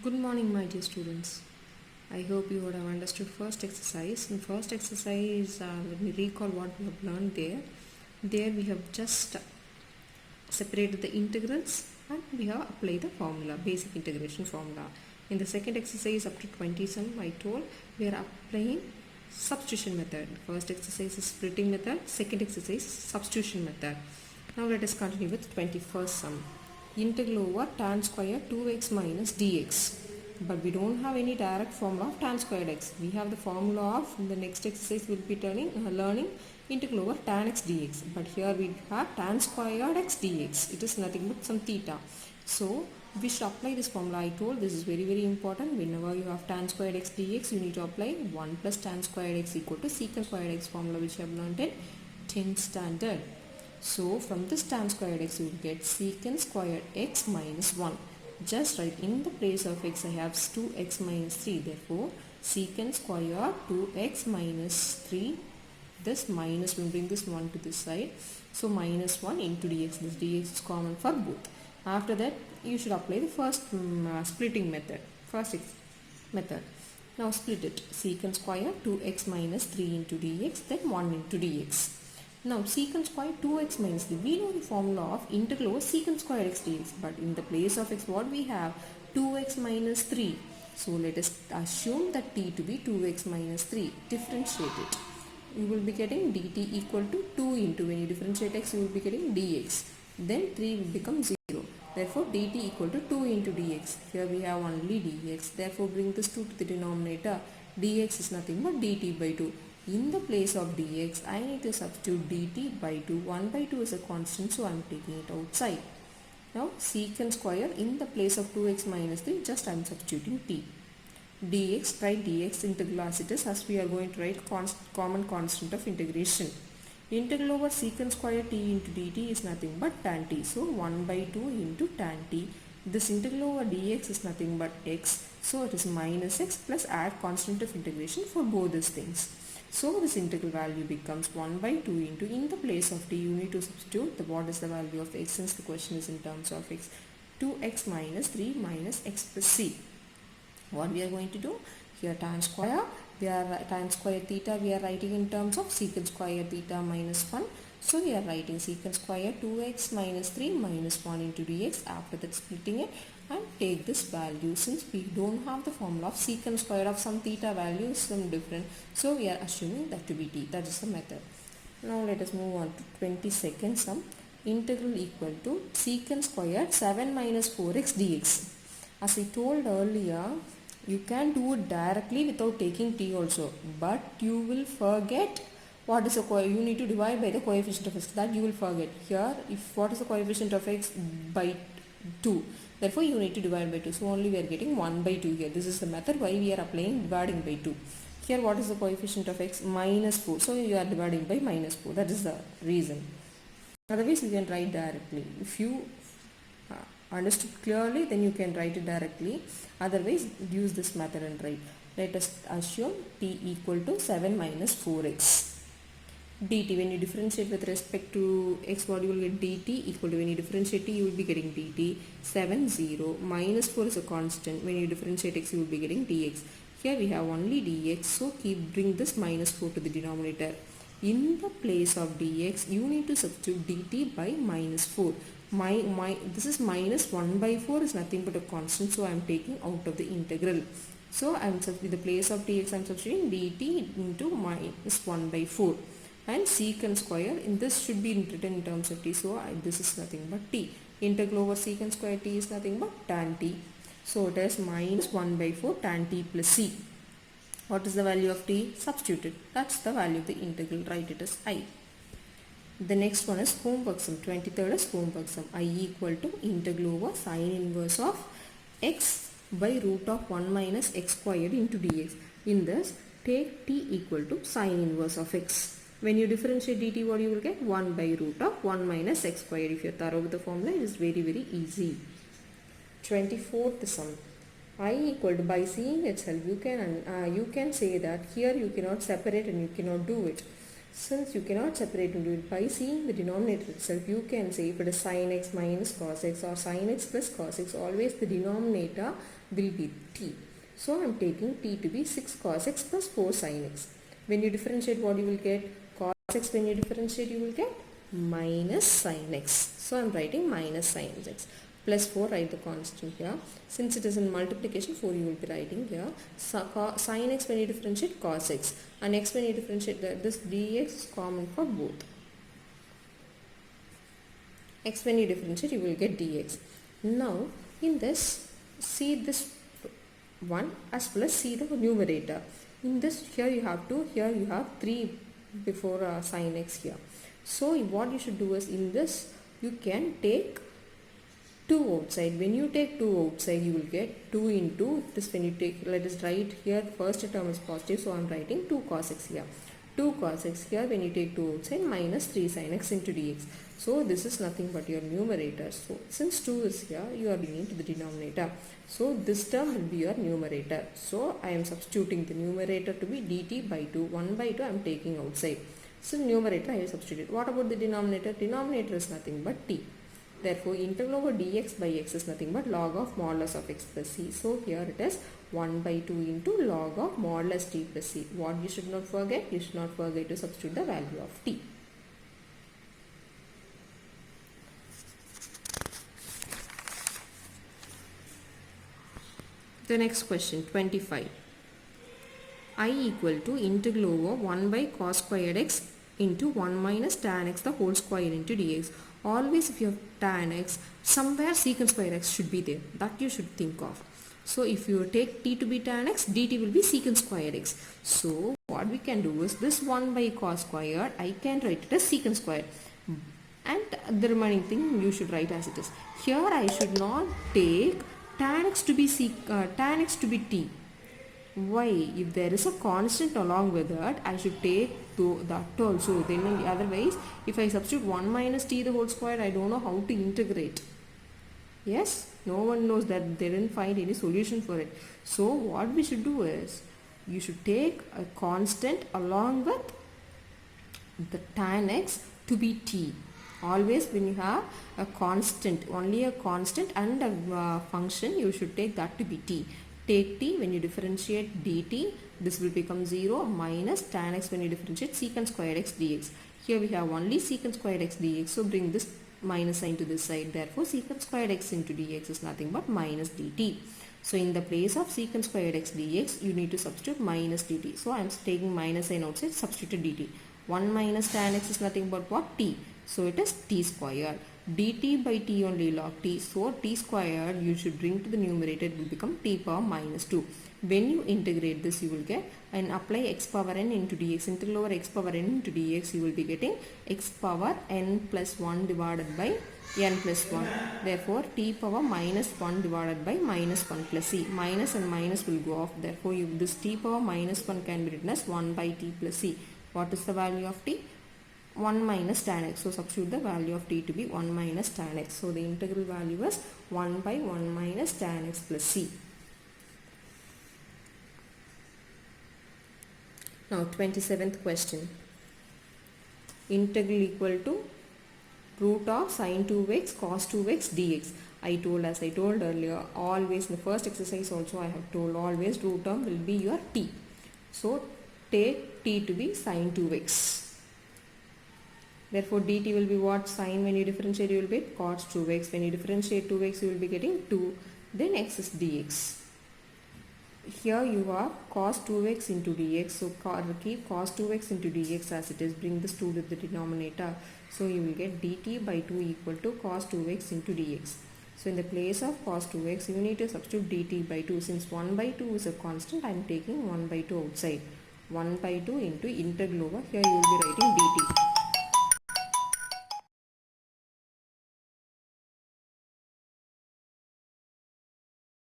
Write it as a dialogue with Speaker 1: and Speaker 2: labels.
Speaker 1: Good morning, my dear students. I hope you would have understood first exercise. In first exercise, let me recall what we have learned there. There we have just separated the integrals and we have applied the formula, basic integration formula. In the second exercise up to 20 sum, I told we are applying substitution method. First exercise is splitting method, second exercise is substitution method. Now let us continue with 21st sum. Integral over tan square 2x minus dx. But we don't have any direct formula of tan squared x. We have the formula of, in the next exercise we will be learning integral over tan x dx. But here we have tan squared x dx. It is nothing but some theta. So we should apply this formula. I told this is very important. Whenever you have tan squared x dx, you need to apply 1 plus tan squared x equal to secant squared x formula, which I have learned in 10th standard. So from this tan squared x you will get secant squared x minus 1. Just write in the place of x I have 2x minus 3. Therefore secant squared 2x minus 3. This minus will bring this 1 to this side. So minus 1 into dx. This dx is common for both. After that you should apply the first splitting method. Method. Now split it. Secant squared 2x minus 3 into dx, then 1 into dx. Now secant square 2x minus 3. We know the formula of integral over secant square x dx. But in the place of x what we have? 2x minus 3. So let us assume that t to be 2x minus 3. Differentiate it. You will be getting dt equal to 2 into, when you differentiate x you will be getting dx. Then 3 will become 0. Therefore dt equal to 2 into dx. Here we have only dx. Therefore bring this 2 to the denominator. Dx is nothing but dt by 2. In the place of dx, I need to substitute dt by 2. 1 by 2 is a constant, so I am taking it outside. Now secant square in the place of 2x minus 3, just I am substituting t. Dx, write dx integral as it is, as we are going to write common constant of integration. Integral over secant square t into dt is nothing but tan t. So 1 by 2 into tan t. This integral over dx is nothing but x. So it is minus x plus add constant of integration for both these things. So this integral value becomes 1 by 2 into, in the place of t you need to substitute what is the value of x, since the question is in terms of x. 2x minus 3 minus x plus c. What we are going to do? Here tan square, tan square theta we are writing in terms of secant square theta minus 1. So we are writing secant square 2x minus 3 minus 1 into dx. After that splitting it and take this value. Since we don't have the formula of secant square of some theta value is some different, so we are assuming that to be t. That is the method. Now let us move on to 22nd sum. Integral equal to secant squared 7 minus 4x dx. As I told earlier, you can do it directly without taking t also, but you will forget what is the you need to divide by the coefficient of x. That you will forget. Here, if what is the coefficient of x? By 2. Therefore you need to divide by 2. So only we are getting 1 by 2 here. This is the method why we are applying dividing by 2. Here what is the coefficient of x? Minus 4. So you are dividing by minus 4. That is the reason. Otherwise you can write directly. If you understood clearly, then you can write it directly. Otherwise use this method and write. Let us assume t equal to 7 minus 4x. dt, when you differentiate with respect to x, what you will get? dt equal to, when you differentiate t you will be getting dt 7 0 minus 4 is a constant. When you differentiate x you will be getting dx. Here we have only dx, so bring this minus 4 to the denominator. In the place of dx you need to substitute dt by minus 4. This is minus 1 by 4 is nothing but a constant, so I am taking out of the integral. So I am in the place of dx I am substituting dt into minus 1 by 4. And secant square, in this should be written in terms of t, so this is nothing but t. Integral over secant square t is nothing but tan t. So it is minus 1 by 4 tan t plus c. What is the value of t? Substituted. That's the value of the integral. Write it as I. The next one is homework sum. 23rd is homework sum. I equal to integral over sine inverse of x by root of 1 minus x squared into dx. In this, take t equal to sine inverse of x. When you differentiate dt, what you will get? 1 by root of 1 minus x squared. If you are thorough with the formula, it is very easy. 24th sum. I equal to, by seeing itself, you can say that here you cannot separate and you cannot do it. Since you cannot separate into it by seeing the denominator itself, you can say if it is sin x minus cos x or sin x plus cos x, always the denominator will be t. So I am taking t to be 6 cos x plus 4 sin x. When you differentiate, what you will get? Cos x, when you differentiate, you will get minus sin x. So I am writing minus sin x. Plus 4, write the constant here. Since it is in multiplication, 4 you will be writing here. So, sin x when you differentiate, cos x. And x when you differentiate, this dx is common for both. X when you differentiate, you will get dx. Now, in this, see this one as well as see the numerator. In this, here you have 2, here you have 3 before sin x here. So, what you should do is, in this, you can take 2 outside. When you take 2 outside, you will get 2 into this. When you take, let us write here, first term is positive, so I am writing 2 cos x here. 2 cos x here, when you take 2 outside, minus 3 sin x into dx. So this is nothing but your numerator. So since 2 is here, you are bringing to the denominator. So this term will be your numerator. So I am substituting the numerator to be dt by 2. 1 by 2 I am taking outside. So numerator I will substitute. What about the denominator? Denominator is nothing but t. Therefore, integral over dx by x is nothing but log of modulus of x plus c. So, here it is 1 by 2 into log of modulus t plus c. What you should not forget? You should not forget to substitute the value of t. The next question, 25. I equal to integral over 1 by cos squared x into 1 minus tan x the whole square into dx. Always if you have tan x, somewhere secant square x should be there. That you should think of. So if you take t to be tan x, dt will be secant square x. So what we can do is this 1 by cos squared, I can write it as secant square. And the remaining thing you should write as it is. Here I should not take tan x to be t. Why? If there is a constant along with it, I should take that also. Then otherwise, if I substitute 1 minus t the whole square, I don't know how to integrate. Yes, no one knows that. They didn't find any solution for it. So what we should do is, you should take a constant along with the tan x to be t. Always when you have a constant, only a constant and a function, you should take that to be t. Take t, when you differentiate dt, this will become 0 minus tan x when you differentiate secant squared x dx. Here we have only secant squared x dx, so bring this minus sign to this side. Therefore, secant squared x into dx is nothing but minus dt. So in the place of secant squared x dx, you need to substitute minus dt. So I am taking minus sign outside, substitute dt. 1 minus tan x is nothing but what? T. So it is t squared. dt by t only log t. So t squared you should bring to the numerator, it will become t power minus 2. When you integrate this, you will get and apply x power n into dx. Integral over x power n into dx, you will be getting x power n plus 1 divided by n plus 1. Therefore, t power minus 1 divided by minus 1 plus c. Minus and minus will go off. Therefore, this t power minus 1 can be written as 1 by t plus c. What is the value of t? 1 minus tan x. So substitute the value of t to be 1 minus tan x. So the integral value is 1 by 1 minus tan x plus c. Now 27th question. Integral equal to root of sin 2x cos 2x dx. As I told earlier, always in the first exercise also I have told, always root term will be your t. So take t to be sin 2x. Therefore, dt will be what? Sin when you differentiate, you will get cos 2x. When you differentiate 2x, you will be getting 2. Then x is dx. Here you have cos 2x into dx. So keep cos 2x into dx as it is. Bring this 2 to the denominator. So you will get dt by 2 equal to cos 2x into dx. So in the place of cos 2x, you need to substitute dt by 2. Since 1 by 2 is a constant, I am taking 1 by 2 outside. 1 by 2 into integral over, here you will be writing dt.